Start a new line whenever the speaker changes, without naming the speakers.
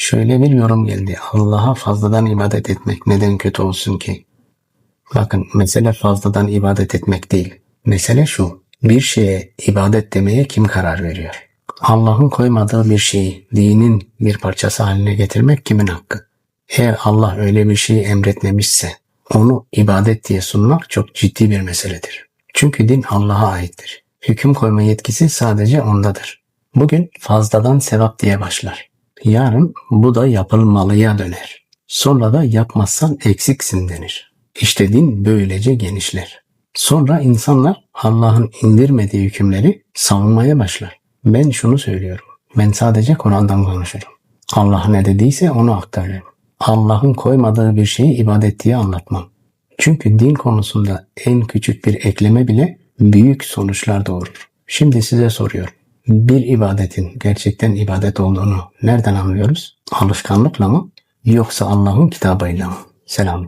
Şöyle bir yorum geldi. Allah'a fazladan ibadet etmek neden kötü olsun ki? Bakın, mesele fazladan ibadet etmek değil. Mesele şu: bir şeye ibadet demeye kim karar veriyor? Allah'ın koymadığı bir şeyi dinin bir parçası haline getirmek kimin hakkı? Eğer Allah öyle bir şeyi emretmemişse onu ibadet diye sunmak çok ciddi bir meseledir. Çünkü din Allah'a aittir. Hüküm koyma yetkisi sadece ondadır. Bugün fazladan sevap diye başlar. Yarın bu da yapılmalıya döner. Sonra da yapmazsan eksiksin denir. İşte din böylece genişler. Sonra insanlar Allah'ın indirmediği hükümleri savunmaya başlar. Ben şunu söylüyorum. Ben sadece Kur'an'dan konuşurum. Allah ne dediyse onu aktarıyorum. Allah'ın koymadığı bir şeyi ibadet diye anlatmam. Çünkü din konusunda en küçük bir ekleme bile büyük sonuçlar doğurur. Şimdi size soruyorum. Bir ibadetin gerçekten ibadet olduğunu nereden anlıyoruz? Alışkanlıkla mı? Yoksa Allah'ın kitabıyla mı? Selam.